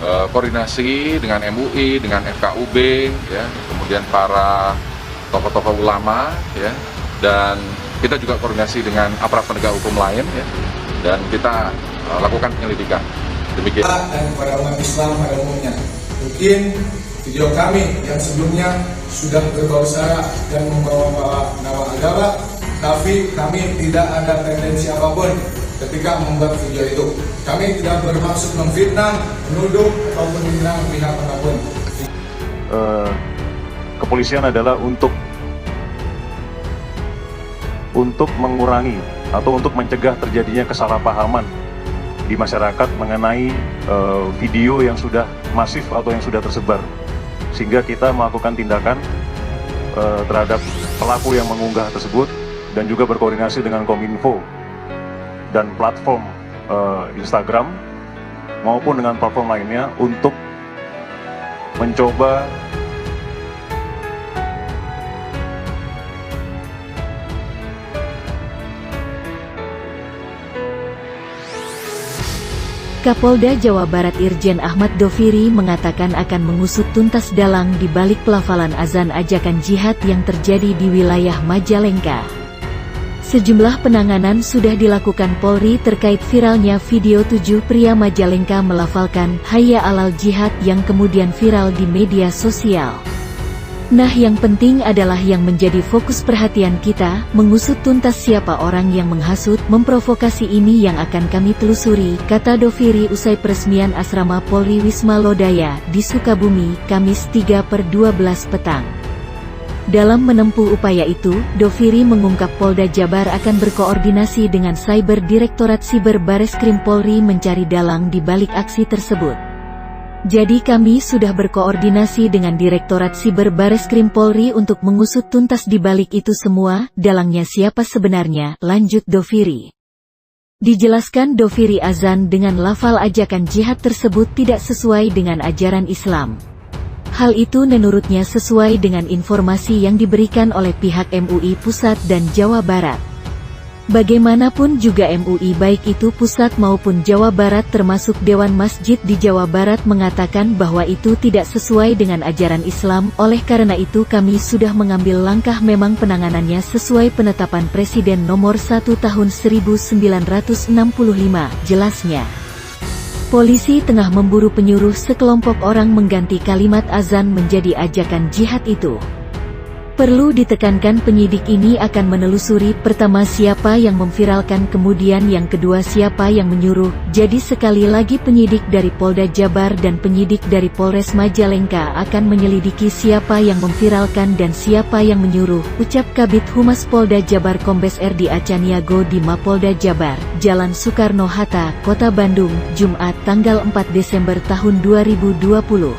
koordinasi dengan MUI, dengan FKUB, ya, kemudian para tokoh-tokoh ulama, ya, dan kita juga koordinasi dengan aparat penegak hukum lain, ya, dan kita lakukan penyelidikan. Demikian. Dan kepada umat Islam pada umumnya, mungkin video kami yang sebelumnya sudah berbau sara dan membawa nama agama, tapi kami tidak ada tendensi apapun ketika membuat video itu. Kami tidak bermaksud memfitnah, menuduh, ataupun menyerang pihak manapun. Kepolisian adalah untuk mengurangi atau untuk mencegah terjadinya kesalahpahaman di masyarakat mengenai video yang sudah masif atau yang sudah tersebar, sehingga kita melakukan tindakan terhadap pelaku yang mengunggah tersebut dan juga berkoordinasi dengan Kominfo dan platform Instagram maupun dengan platform lainnya untuk mencoba Kapolda Jawa Barat Irjen Ahmad Doviri mengatakan akan mengusut tuntas dalang di balik pelafalan azan ajakan jihad yang terjadi di wilayah Majalengka. Sejumlah penanganan sudah dilakukan Polri terkait viralnya video 7 pria Majalengka melafalkan Hayya 'alal Jihad yang kemudian viral di media sosial. Nah, yang penting adalah yang menjadi fokus perhatian kita, mengusut tuntas siapa orang yang menghasut, memprovokasi ini yang akan kami telusuri, kata Doviri usai peresmian Asrama Polri Wisma Lodaya di Sukabumi, Kamis 3/12 petang. Dalam menempuh upaya itu, Doviri mengungkap Polda Jabar akan berkoordinasi dengan Cyber Direktorat Siber Bareskrim Polri mencari dalang di balik aksi tersebut. Jadi kami sudah berkoordinasi dengan Direktorat Siber Bareskrim Polri untuk mengusut tuntas di balik itu semua, dalangnya siapa sebenarnya, lanjut Doviri. Dijelaskan Doviri azan dengan lafal ajakan jihad tersebut tidak sesuai dengan ajaran Islam. Hal itu menurutnya sesuai dengan informasi yang diberikan oleh pihak MUI Pusat dan Jawa Barat. Bagaimanapun juga MUI baik itu pusat maupun Jawa Barat termasuk Dewan Masjid di Jawa Barat mengatakan bahwa itu tidak sesuai dengan ajaran Islam, oleh karena itu kami sudah mengambil langkah memang penanganannya sesuai penetapan Presiden Nomor 1 Tahun 1965, jelasnya. Polisi tengah memburu penyuruh sekelompok orang mengganti kalimat azan menjadi ajakan jihad itu. Perlu ditekankan penyidik ini akan menelusuri pertama siapa yang memviralkan kemudian yang kedua siapa yang menyuruh, jadi sekali lagi penyidik dari Polda Jabar dan penyidik dari Polres Majalengka akan menyelidiki siapa yang memviralkan dan siapa yang menyuruh, ucap Kabid Humas Polda Jabar Kombes Erdi Acaniago di Mapolda Jabar, Jalan Soekarno-Hatta, Kota Bandung, Jumat tanggal 4 Desember tahun 2020.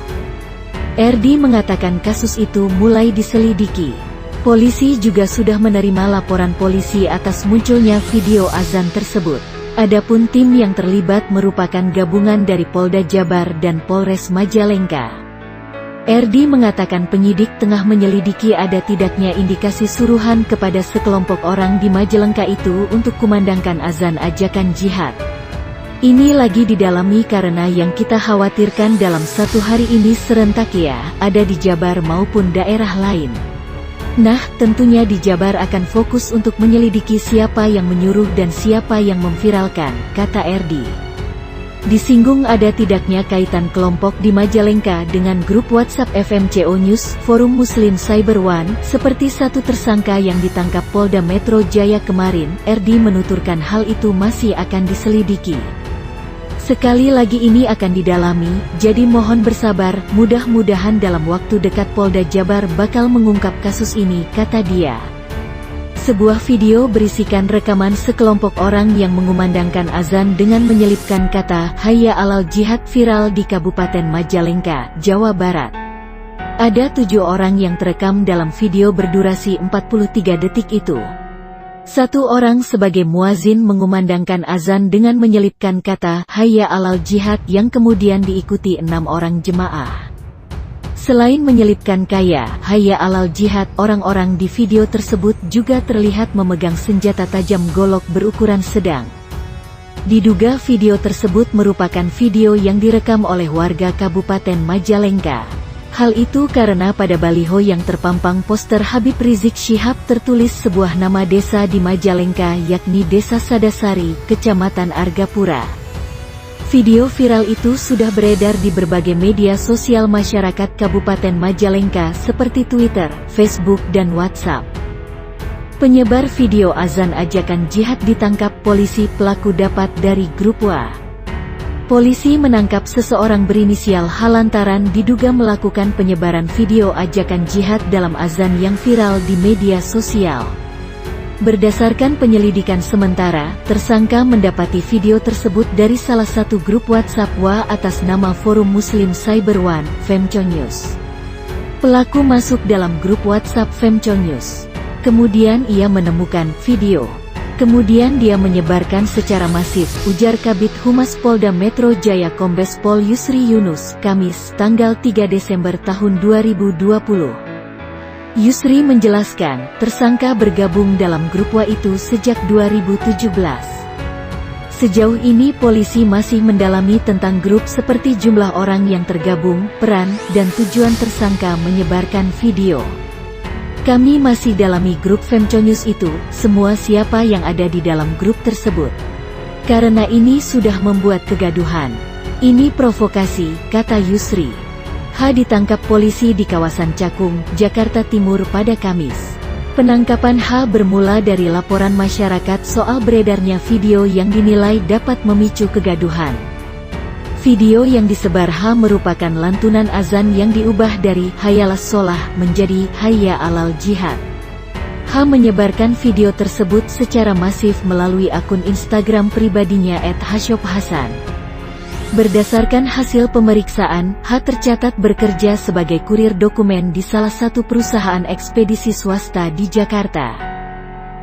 Erdi mengatakan kasus itu mulai diselidiki. Polisi juga sudah menerima laporan polisi atas munculnya video azan tersebut. Adapun tim yang terlibat merupakan gabungan dari Polda Jabar dan Polres Majalengka. Erdi mengatakan penyidik tengah menyelidiki ada tidaknya indikasi suruhan kepada sekelompok orang di Majalengka itu untuk kumandangkan azan ajakan jihad. Ini lagi didalami karena yang kita khawatirkan dalam satu hari ini serentak ya, ada di Jabar maupun daerah lain. Nah, tentunya di Jabar akan fokus untuk menyelidiki siapa yang menyuruh dan siapa yang memviralkan, kata Erdi. Disinggung ada tidaknya kaitan kelompok di Majalengka dengan grup WhatsApp FMCO News, Forum Muslim Cyber One, seperti satu tersangka yang ditangkap Polda Metro Jaya kemarin. Erdi menuturkan hal itu masih akan diselidiki. Sekali lagi ini akan didalami, jadi mohon bersabar, mudah-mudahan dalam waktu dekat Polda Jabar bakal mengungkap kasus ini, kata dia. Sebuah video berisikan rekaman sekelompok orang yang mengumandangkan azan dengan menyelipkan kata Hayya 'alal Jihad viral di Kabupaten Majalengka, Jawa Barat. Ada 7 orang yang terekam dalam video berdurasi 43 detik itu. Satu orang sebagai muazin mengumandangkan azan dengan menyelipkan kata Hayya 'alal Jihad yang kemudian diikuti 6 orang jemaah. Selain menyelipkan Hayya 'alal Jihad, orang-orang di video tersebut juga terlihat memegang senjata tajam golok berukuran sedang. Diduga video tersebut merupakan video yang direkam oleh warga Kabupaten Majalengka. Hal itu karena pada baliho yang terpampang poster Habib Rizik Syihab tertulis sebuah nama desa di Majalengka, yakni Desa Sadasari, Kecamatan Argapura. Video viral itu sudah beredar di berbagai media sosial masyarakat Kabupaten Majalengka seperti Twitter, Facebook, dan WhatsApp. Penyebar video azan ajakan jihad ditangkap polisi. Pelaku dapat dari grup WA. Polisi menangkap seseorang berinisial H lantaran diduga melakukan penyebaran video ajakan jihad dalam azan yang viral di media sosial. Berdasarkan penyelidikan sementara, tersangka mendapati video tersebut dari salah satu grup WhatsApp WA atas nama Forum Muslim Cyber One, Femco News. Pelaku masuk dalam grup WhatsApp Femco News. Kemudian ia menemukan video. Kemudian dia menyebarkan secara masif, ujar Kabid Humas Polda Metro Jaya Kombes Pol Yusri Yunus, Kamis, tanggal 3 Desember tahun 2020. Yusri menjelaskan, tersangka bergabung dalam grup WA itu sejak 2017. Sejauh ini polisi masih mendalami tentang grup seperti jumlah orang yang tergabung, peran, dan tujuan tersangka menyebarkan video. Kami masih dalami grup Femco News itu, semua siapa yang ada di dalam grup tersebut. Karena ini sudah membuat kegaduhan. Ini provokasi, kata Yusri. H ditangkap polisi di kawasan Cakung, Jakarta Timur pada Kamis. Penangkapan H bermula dari laporan masyarakat soal beredarnya video yang dinilai dapat memicu kegaduhan. Video yang disebar H merupakan lantunan azan yang diubah dari Hayalas Sholah menjadi Hayya Alal Jihad. H menyebarkan video tersebut secara masif melalui akun Instagram pribadinya @hashophasan. Berdasarkan hasil pemeriksaan, H tercatat bekerja sebagai kurir dokumen di salah satu perusahaan ekspedisi swasta di Jakarta.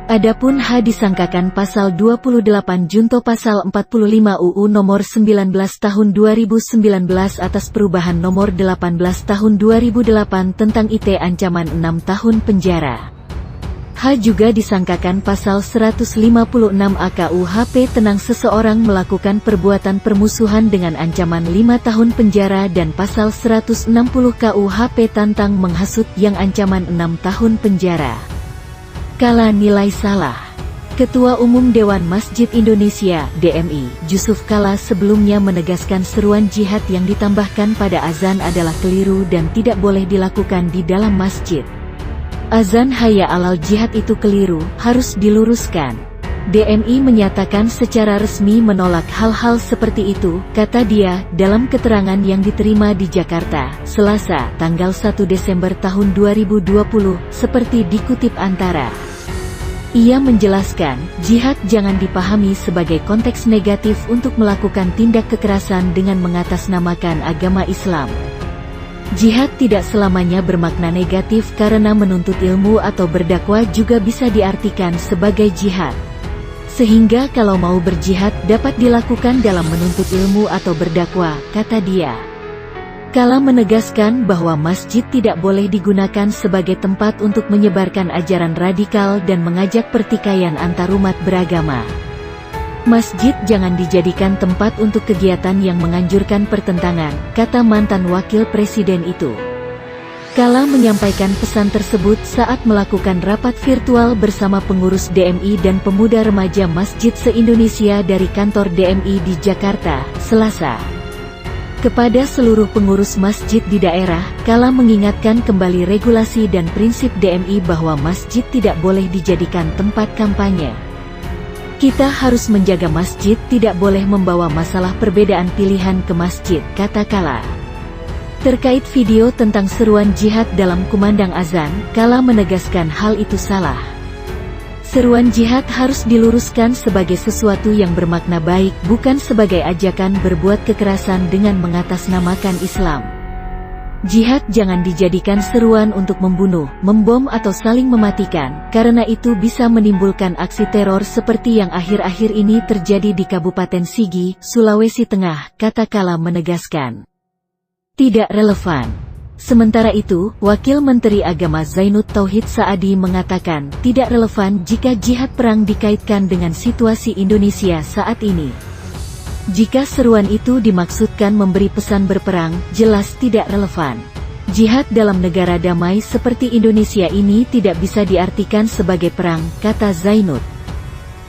Adapun H disangkakan pasal 28 junto pasal 45 UU nomor 19 tahun 2019 atas perubahan nomor 18 tahun 2008 tentang ITE ancaman 6 tahun penjara. H juga disangkakan pasal 156 AKUHP tentang seseorang melakukan perbuatan permusuhan dengan ancaman 5 tahun penjara dan pasal 160 KUHP tentang menghasut yang ancaman 6 tahun penjara. Kala nilai salah. Ketua Umum Dewan Masjid Indonesia, DMI, Jusuf Kalla sebelumnya menegaskan seruan jihad yang ditambahkan pada azan adalah keliru dan tidak boleh dilakukan di dalam masjid. Azan Hayya Alal Jihad itu keliru, harus diluruskan. DMI menyatakan secara resmi menolak hal-hal seperti itu, kata dia, dalam keterangan yang diterima di Jakarta, Selasa, tanggal 1 Desember tahun 2020, seperti dikutip Antara. Ia menjelaskan, jihad jangan dipahami sebagai konteks negatif untuk melakukan tindak kekerasan dengan mengatasnamakan agama Islam. Jihad tidak selamanya bermakna negatif karena menuntut ilmu atau berdakwah juga bisa diartikan sebagai jihad. Sehingga kalau mau berjihad dapat dilakukan dalam menuntut ilmu atau berdakwah, kata dia. Kalla menegaskan bahwa masjid tidak boleh digunakan sebagai tempat untuk menyebarkan ajaran radikal dan mengajak pertikaian antarumat beragama. Masjid jangan dijadikan tempat untuk kegiatan yang menganjurkan pertentangan, kata mantan wakil presiden itu. Kalla menyampaikan pesan tersebut saat melakukan rapat virtual bersama pengurus DMI dan pemuda remaja Masjid se-Indonesia dari kantor DMI di Jakarta, Selasa. Kepada seluruh pengurus masjid di daerah, Kalla mengingatkan kembali regulasi dan prinsip DMI bahwa masjid tidak boleh dijadikan tempat kampanye. Kita harus menjaga masjid tidak boleh membawa masalah perbedaan pilihan ke masjid, kata Kalla. Terkait video tentang seruan jihad dalam kumandang azan, Kalla menegaskan hal itu salah. Seruan jihad harus diluruskan sebagai sesuatu yang bermakna baik, bukan sebagai ajakan berbuat kekerasan dengan mengatasnamakan Islam. Jihad jangan dijadikan seruan untuk membunuh, membom atau saling mematikan, karena itu bisa menimbulkan aksi teror seperti yang akhir-akhir ini terjadi di Kabupaten Sigi, Sulawesi Tengah, kata Kalla menegaskan. Tidak relevan. Sementara itu, Wakil Menteri Agama Zainud Tauhid Saadi mengatakan tidak relevan jika jihad perang dikaitkan dengan situasi Indonesia saat ini. Jika seruan itu dimaksudkan memberi pesan berperang, jelas tidak relevan. Jihad dalam negara damai seperti Indonesia ini tidak bisa diartikan sebagai perang, kata Zainud.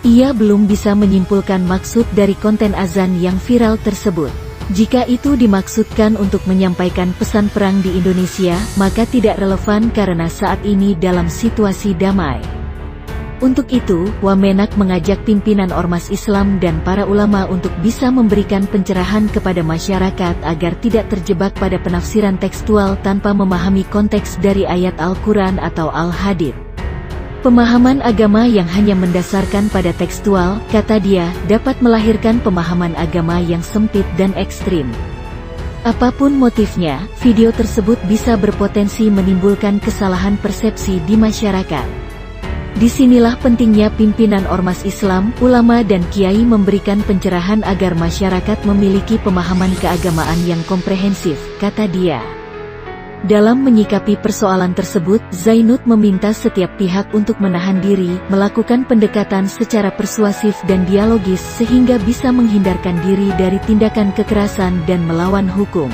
Ia belum bisa menyimpulkan maksud dari konten azan yang viral tersebut. Jika itu dimaksudkan untuk menyampaikan pesan perang di Indonesia, maka tidak relevan karena saat ini dalam situasi damai. Untuk itu, Wamenak mengajak pimpinan ormas Islam dan para ulama untuk bisa memberikan pencerahan kepada masyarakat agar tidak terjebak pada penafsiran tekstual tanpa memahami konteks dari ayat Al-Quran atau Al-Hadits. Pemahaman agama yang hanya mendasarkan pada tekstual, kata dia, dapat melahirkan pemahaman agama yang sempit dan ekstrim. Apapun motifnya, video tersebut bisa berpotensi menimbulkan kesalahan persepsi di masyarakat. Disinilah pentingnya pimpinan ormas Islam, ulama dan kiai memberikan pencerahan agar masyarakat memiliki pemahaman keagamaan yang komprehensif, kata dia. Dalam menyikapi persoalan tersebut, Zainud meminta setiap pihak untuk menahan diri, melakukan pendekatan secara persuasif dan dialogis sehingga bisa menghindarkan diri dari tindakan kekerasan dan melawan hukum.